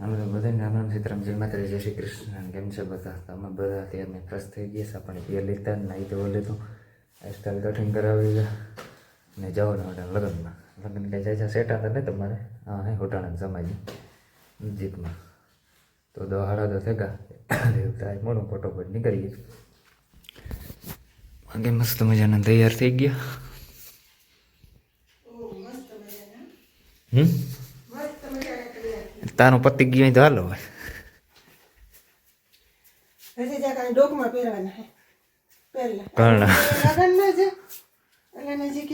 અમે તો બધાને રામ રામ સીતારામ જય માતાજી જય શ્રી કૃષ્ણ કેમ છે બધા તમે બધા અત્યારે ફ્રેશ થઈ ગયા છે આપણે પીએ લીધા નાહી ધોવા લીધું હેરસ્ટાઈલ કટિંગ કરાવી ને જવાનું હતા લગ્નમાં લગ્ન કંઈ જાય છે સેટા તો નહીં તમારે હા હે હોટાણા સમાજી નજીકમાં તો દહાડા તો થેગા થાય મોડું ફટોફટ નીકળીએ આગે મસ્ત મજાના તૈયાર થઈ ગયા તારું પતિ ગયું તો હાલો હોય હજી જ્યાં ડોકમાં પહેરવાના હે પહેરલા ઘણા લગનમાં છે અને નજીક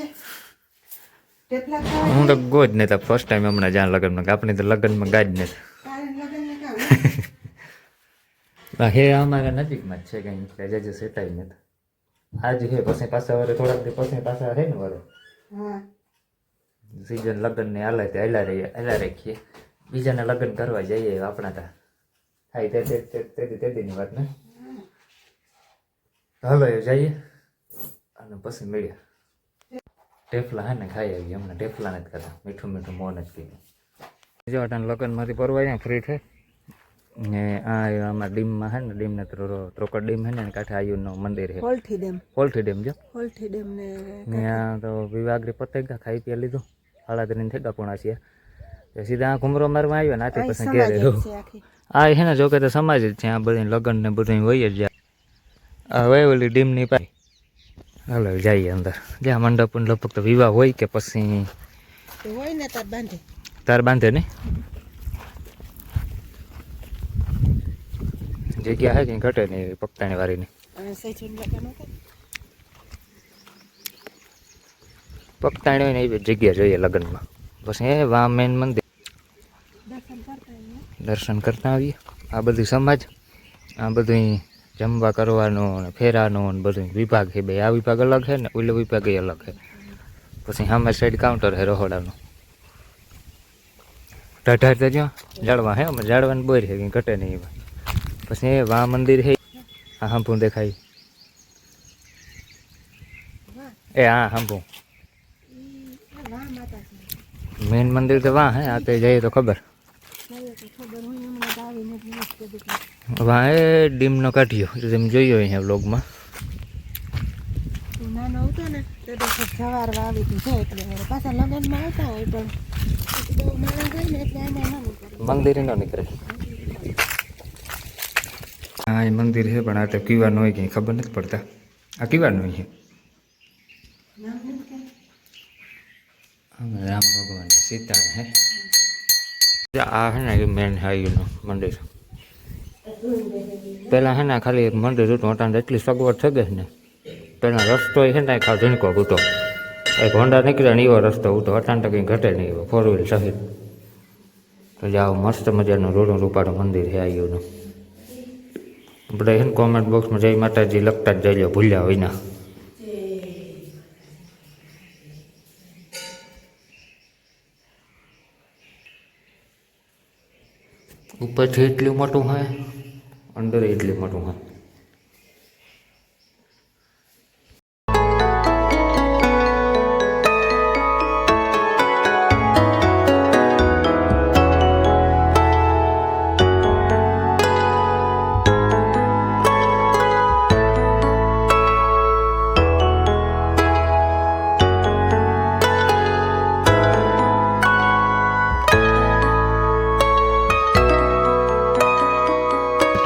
ટેપલા ખાવા હું તો ગોજ નહીં હતા ફર્સ્ટ ટાઈમ હમણાં જ્યાં લગ્નમાં આપણે તો લગ્નમાં ગાજ નથી કારણ લગનને કામ હે અમારા નજીકમાં જ છે કંઈ એટલે જજે સેટાઈ નથી આજ હે પછી પાછા વરે થોડાક દી પછી પાછા હે ને વરે હા સિઝન લગ્ન ને હાલે તે હાલા રાખીએ બીજાને લગ્ન કરવા જઈએ આપણા તા થાય તેની વાત ને હાલો એ જઈએ અને પછી મળીએ ટેફલા હે ને ખાઈ આવીએ હમણાં ટેફલા નથી ખાતા મીઠું મીઠું મોં નથી પીવું જો અટાણ લગ્નમાંથી પરવાય ફ્રી થાય ને આ આમાં ડીમમાં હે ને ડીમને ત્રોકડ ડીમ હે ને કાંઠે આયુનું મંદિર છે હોલથી ડેમ જો હોલથી ડેમ ને ત્યાં તો વિવાગરી પતાઈ ગયા ખાઈ પી લીધું 3:30 થઈ ગયા પોણા છે સીધા ઘુમરો મારવા આવ્યો ને આથી પછી ઘેરે રહ્યું આ છે ને જોકે તો સમાજ જ છે આ બધી લગ્ન ને બધું હોય જ જાય આ હોય ઓલી ડીમની પાઈ હાલો જઈએ અંદર જ્યાં મંડપ લગભગ તો વિવાહ હોય કે પછી હોય ને તાર બાંધે ને જગ્યા હે કે ઘટે નહીં પગતાણી વાળીની પગતાણી હોય ને એવી જગ્યા જોઈએ લગ્નમાં પછી એ વા મેન મંદિર દર્શન કરતા આવીએ આ બધી સમાજ આ બધું જમવા કરવાનું ને ફેરાનું ને બધું વિભાગ છે ભાઈ આ વિભાગ અલગ છે ને ઓલો વિભાગ એ અલગ છે પછી સામે સાઈડ કાઉન્ટર છે રહોડાનું ઢાઢાર તો જ્યાં જાળવા હે અમે જાળવાની બોર છે કંઈ ઘટે નહીં એવા પછી એ વા મંદિર છે હા હાંભું દેખાય એ હા હાંભું મેન મંદિર તો વાહ હે આ તો જઈએ તો ખબર વાહ એ ડીમનો કાઢ્યો તમે જોયો અહીંયા વ્લોગમાં નાનો હતો ને તો સવાર વાવી હતી છે એટલે પાછા લગ્નમાં આવતા હોય પણ બહુ નાના થાય ને એટલે આમાં નાનું કરે મંદિર ન નીકળે હા એ મંદિર છે પણ આ તો કીવાનું હોય કંઈ ખબર નથી પડતા આ કીવાનું હોય છે રામ ભગવાન સીતા હે આ હે ને મેન હાઈનું મંદિર પહેલાં હે ને ખાલી એક મંદિર હતું અટાણે એટલી સગવડ થઈ ગઈ ને પહેલાં રસ્તો છે ને ખાલી ઝીણકો હતો એક હોન્ડા નીકળ્યા ને એવો રસ્તો હતો અટાણે તો કંઈ ઘટે નહીં એવો 4 વ્હીલ સહિત તો જાઓ મસ્ત મજાનું રોડું રૂપાળું મંદિર છે આયુનું આપણે છે ને કોમેન્ટ બોક્સમાં જય માતાજી લખતા જ જઈ લો ભૂલ્યા હોય ના ઉપરથી એટલું મોટું હોય અંદર એટલું મોટું હોય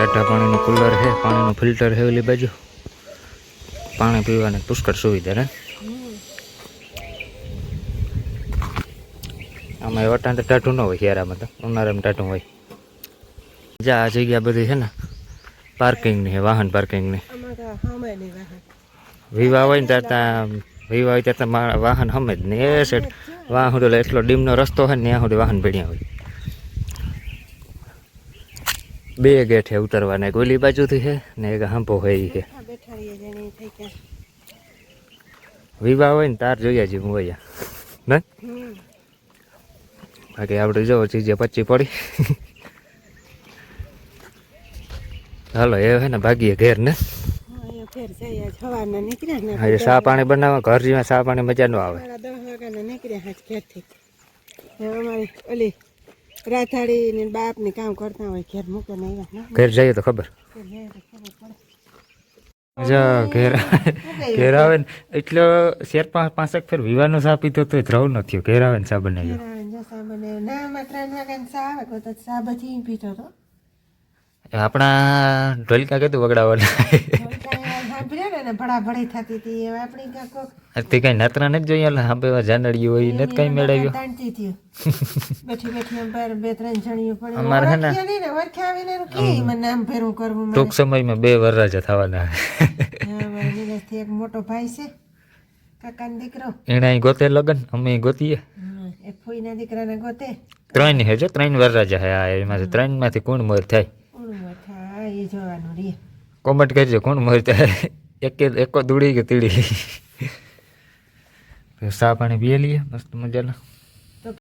ટાટા પાણીનું કુલર છે પાણીનું ફિલ્ટર છે ઓલી બાજુ પાણી પીવાની પુષ્કળ સુવિધા ને આમાં વટાણ તો ટાટું ન હોય શિયાળામાં તો ઉનાળામાં ટાટું હોય જા આ જગ્યા બધી છે ને પાર્કિંગની છે વાહન પાર્કિંગની વિવાહ હોય ને ત્યાં વિવાહ હોય ત્યાં વાહન હમે જ નહીં એ સેટ વાહ સુધી એટલો ડીમનો રસ્તો હોય ને ત્યાં સુધી વાહન પડ્યા હોય 2 ગેટ છે ઉતરવાના એક ઓલી બાજુથી છે ને એક હાંભો હોય એ છે વિવાહ હોય ને તાર જોયા જેવું હોય ને બાકી આપણે જો ચીજે પચી પડી હાલો એ હે ને ભાગીએ ઘેર ને હા ચા પાણી બનાવવા ઘર જેવા ચા પાણી મજા ન આવે રાથાડી ને બાપ ને કામ કરતા હોય ઘેર મૂકે ને આવ્યા ના ઘેર જઈએ તો ખબર ઘેર જાય તો ખબર પડે. જા ઘેર આવે ને એટલે 4-5 ફેર વિવાનો ચા પીધો તો ધ્રવ ન થયો. ઘેર આવે ને ચા બનાવ્યો. ઘેર આવે ને જો ચા બનાવ્યો. ના માં 3 વાગ્યાની ચા આવે તો ચા બધી પીતો હતો. આપણા ઢોલકા કીધું વગડાવાના સાંભળ્યા ને ભડાભડી થતી હતી હવે આપણી કાંક કોક તે કઈ નાતરા નથી જોઈ એટલે સાંભળવા જાનડ્યું હોય નથી કઈ મેળવ્યો. તાણતી થયું બેઠી બેઠી એમ પર 2-3 જણીઓ પડી અમારે હે ને વરખ્યા આવીને એનું કે મને નામ ફેરવું કરવું મને. ટૂંક સમયમાં 2 વરરાજા થવાના. હા મારા નીલેશથી એક મોટો ભાઈ છે કાકાનો દીકરો એને અહીં ગોતે લગન અમે ગોતીએ. એક ફોઈના દીકરાને ગોતે 3 હે જો 3 વરરાજા હે આ એમાંથી 3 માંથી કોણ મોર થાય ઊણું થાય એ જોવાનું રે. કોમેન્ટ કરજો કોણ મોર થાય. એકો દુડી કે તીડી. ચા પાણી પીએ લઈએ મસ્ત મજાના.